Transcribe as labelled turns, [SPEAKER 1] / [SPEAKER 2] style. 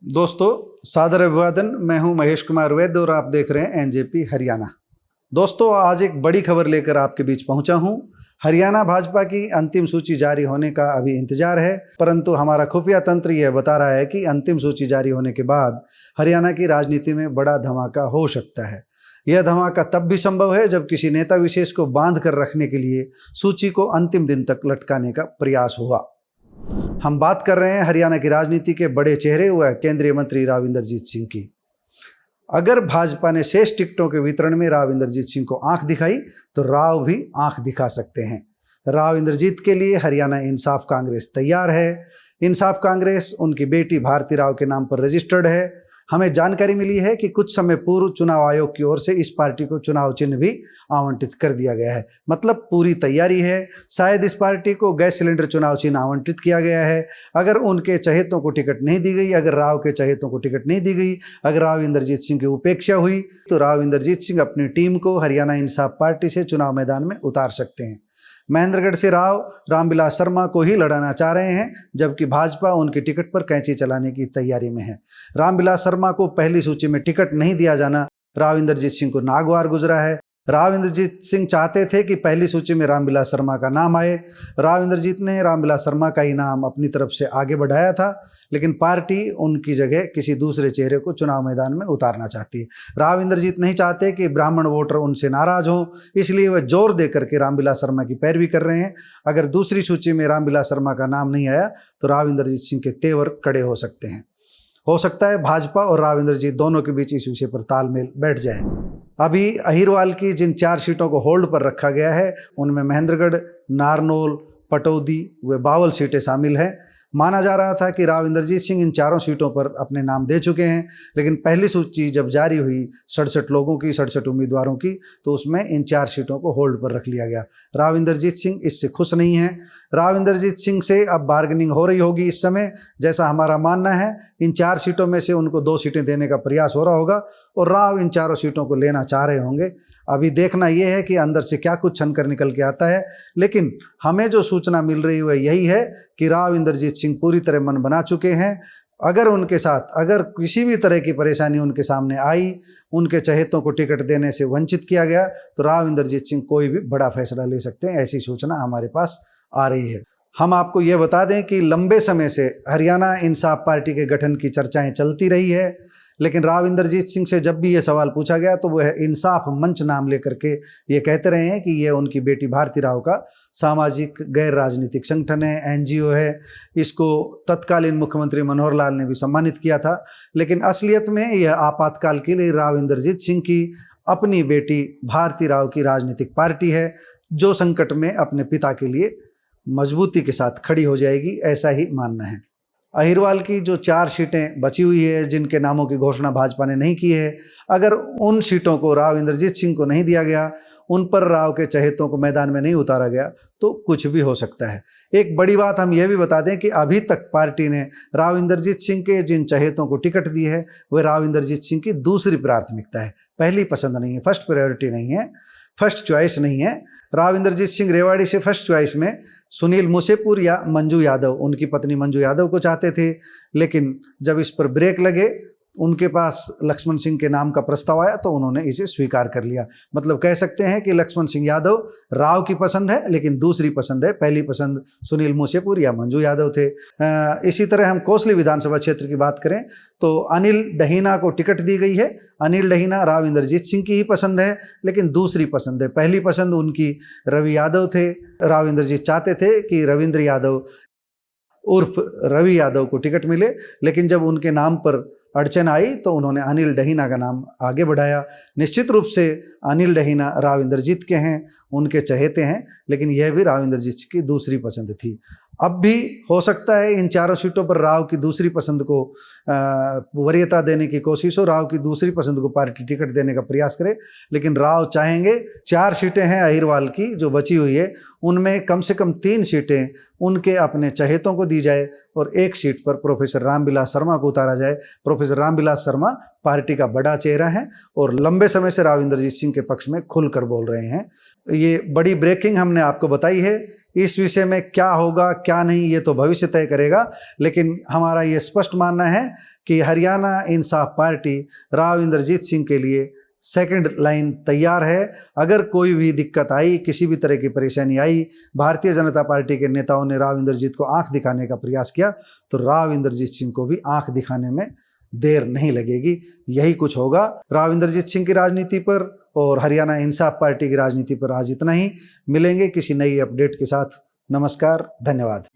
[SPEAKER 1] दोस्तों सादर अभिवादन। मैं हूं महेश कुमार वैद्य और आप देख रहे हैं एनजेपी हरियाणा। दोस्तों आज एक बड़ी खबर लेकर आपके बीच पहुंचा हूं। हरियाणा भाजपा की अंतिम सूची जारी होने का अभी इंतजार है, परंतु हमारा खुफिया तंत्र यह बता रहा है कि अंतिम सूची जारी होने के बाद हरियाणा की राजनीति में बड़ा धमाका हो सकता है। यह धमाका तब भी संभव है जब किसी नेता विशेष को बांध कर रखने के लिए सूची को अंतिम दिन तक लटकाने का प्रयास हुआ। हम बात कर रहे हैं हरियाणा की राजनीति के बड़े चेहरे व केंद्रीय मंत्री राव इंद्रजीत सिंह की। अगर भाजपा ने शेष टिकटों के वितरण में राव इंद्रजीत सिंह को आंख दिखाई तो राव भी आंख दिखा सकते हैं। राव इंद्रजीत के लिए हरियाणा इंसाफ कांग्रेस तैयार है। इंसाफ कांग्रेस उनकी बेटी भारती राव के नाम पर रजिस्टर्ड है। हमें जानकारी मिली है कि कुछ समय पूर्व चुनाव आयोग की ओर से इस पार्टी को चुनाव चिन्ह भी आवंटित कर दिया गया है, मतलब पूरी तैयारी है। शायद इस पार्टी को गैस सिलेंडर चुनाव चिन्ह आवंटित किया गया है। अगर उनके चहेतों को टिकट नहीं दी गई, अगर राव के चहेतों को टिकट नहीं दी गई, अगर राव इंद्रजीत सिंह की उपेक्षा हुई तो राव इंद्रजीत सिंह अपनी टीम को हरियाणा इंसाफ पार्टी से चुनाव मैदान में उतार सकते हैं। महेंद्रगढ़ से राव रामविलास शर्मा को ही लड़ाना चाह रहे हैं, जबकि भाजपा उनकी टिकट पर कैंची चलाने की तैयारी में है। रामविलास शर्मा को पहली सूची में टिकट नहीं दिया जाना राव इंद्रजीत सिंह को नागवार गुजरा है। राव इंद्रजीत सिंह चाहते थे कि पहली सूची में रामविलास शर्मा का नाम आए। राव इंद्रजीत ने रामविलास शर्मा का ही नाम अपनी तरफ से आगे बढ़ाया था, लेकिन पार्टी उनकी जगह किसी दूसरे चेहरे को चुनाव मैदान में उतारना चाहती है। राव इंद्रजीत नहीं चाहते कि ब्राह्मण वोटर उनसे नाराज हों, इसलिए वह जोर दे करके रामविलास शर्मा की पैरवी कर रहे हैं। अगर दूसरी सूची में रामविलास शर्मा का नाम नहीं आया तो राव इंद्रजीत सिंह के तेवर कड़े हो सकते हैं। हो सकता है भाजपा और राव इंद्रजीत दोनों के बीच इस विषय पर तालमेल बैठ जाए। अभी अहिरवाल की जिन 4 सीटों को होल्ड पर रखा गया है उनमें महेंद्रगढ़, नारनौल, पटौदी व बावल सीटें शामिल हैं। माना जा रहा था कि राव इंद्रजीत सिंह इन चारों सीटों पर अपने नाम दे चुके हैं, लेकिन पहली सूची जब जारी हुई 67 लोगों की, 67 उम्मीदवारों की, तो उसमें इन 4 सीटों को होल्ड पर रख लिया गया। राव इंद्रजीत सिंह इससे खुश नहीं हैं। राव इंद्रजीत सिंह से अब बार्गेनिंग हो रही होगी इस समय। जैसा हमारा मानना है इन 4 सीटों में से उनको 2 सीटें देने का प्रयास हो रहा होगा और राव इन 4 सीटों को लेना चाह रहे होंगे। अभी देखना यह है कि अंदर से क्या कुछ छन कर निकल के आता है, लेकिन हमें जो सूचना मिल रही है यही है कि राव इंद्रजीत सिंह पूरी तरह मन बना चुके हैं। अगर उनके साथ अगर किसी भी तरह की परेशानी उनके सामने आई, उनके चहेतों को टिकट देने से वंचित किया गया, तो राव इंद्रजीत सिंह कोई भी बड़ा फैसला ले सकते हैं। ऐसी सूचना हमारे पास आ रही है। हम आपको ये बता दें कि लंबे समय से हरियाणा इंसाफ पार्टी के गठन की चर्चाएं चलती रही है, लेकिन राव इंद्रजीत सिंह से जब भी ये सवाल पूछा गया तो वह इंसाफ मंच नाम लेकर के ये कहते रहे हैं कि ये उनकी बेटी भारती राव का सामाजिक गैर राजनीतिक संगठन है, एनजीओ है। इसको तत्कालीन मुख्यमंत्री मनोहर लाल ने भी सम्मानित किया था, लेकिन असलियत में यह आपातकाल के लिए राव इंद्रजीत सिंह की अपनी बेटी भारती राव की राजनीतिक पार्टी है, जो संकट में अपने पिता के लिए मजबूती के साथ खड़ी हो जाएगी, ऐसा ही मानना है। अहिरवाल की जो 4 सीटें बची हुई है जिनके नामों की घोषणा भाजपा ने नहीं की है, अगर उन सीटों को राव इंद्रजीत सिंह को नहीं दिया गया, उन पर राव के चहेतों को मैदान में नहीं उतारा गया, तो कुछ भी हो सकता है। एक बड़ी बात हम यह भी बता दें कि अभी तक पार्टी ने राव इंद्रजीत सिंह के जिन चहेतों को टिकट दी है वह राव इंद्रजीत सिंह की दूसरी प्राथमिकता है, पहली पसंद नहीं है, फर्स्ट प्रायोरिटी नहीं है, फर्स्ट चॉइस नहीं है। राव इंद्रजीत सिंह रेवाड़ी से फर्स्ट चॉइस में सुनील मूसेपुर या मंजू यादव, उनकी पत्नी मंजू यादव को चाहते थे, लेकिन जब इस पर ब्रेक लगे, उनके पास लक्ष्मण सिंह के नाम का प्रस्ताव आया तो उन्होंने इसे स्वीकार कर लिया। मतलब कह सकते हैं कि लक्ष्मण सिंह यादव राव की पसंद है, लेकिन दूसरी पसंद है, पहली पसंद सुनील मूसेपुर या मंजू यादव थे। इसी तरह हम कोसली विधानसभा क्षेत्र की बात करें तो अनिल डहीना को टिकट दी गई है। अनिल डहीना राव इंद्रजीत सिंह की ही पसंद है, लेकिन दूसरी पसंद है। पहली पसंद उनकी रवि यादव थे। राव इंद्रजीत चाहते थे कि रविंद्र यादव उर्फ रवि यादव को टिकट मिले, लेकिन जब उनके नाम पर अड़चन आई तो उन्होंने अनिल डहीना का नाम आगे बढ़ाया। निश्चित रूप से अनिल डहीना राव इंद्रजीत के हैं, उनके चहेते हैं, लेकिन यह भी राव इंद्रजीत की दूसरी पसंद थी। अब भी हो सकता है इन 4 सीटों पर राव की दूसरी पसंद को वरीयता देने की कोशिश हो, राव की दूसरी पसंद को पार्टी टिकट देने का प्रयास करे, लेकिन राव चाहेंगे 4 सीटें हैं अहिरवाल की जो बची हुई है, उनमें कम से कम 3 सीटें उनके अपने चहेतों को दी जाए और 1 सीट पर प्रोफेसर रामविलास शर्मा को उतारा जाए। प्रोफेसर रामविलास शर्मा पार्टी का बड़ा चेहरा है और लंबे समय से राव इंद्रजीत सिंह के पक्ष में खुलकर बोल रहे हैं। ये बड़ी ब्रेकिंग हमने आपको बताई है इस विषय में क्या होगा क्या नहीं ये तो भविष्य तय करेगा, लेकिन हमारा ये स्पष्ट मानना है कि हरियाणा इंसाफ पार्टी राव इंद्रजीत सिंह के लिए सेकंड लाइन तैयार है। अगर कोई भी दिक्कत आई, किसी भी तरह की परेशानी आई, भारतीय जनता पार्टी के नेताओं ने राव इंद्रजीत को आंख दिखाने का प्रयास किया, तो राव इंद्रजीत सिंह को भी आंख दिखाने में देर नहीं लगेगी। यही कुछ होगा राव इंद्रजीत सिंह की राजनीति पर और हरियाणा इंसाफ पार्टी की राजनीति पर। आज इतना ही, मिलेंगे किसी नई अपडेट के साथ। नमस्कार, धन्यवाद।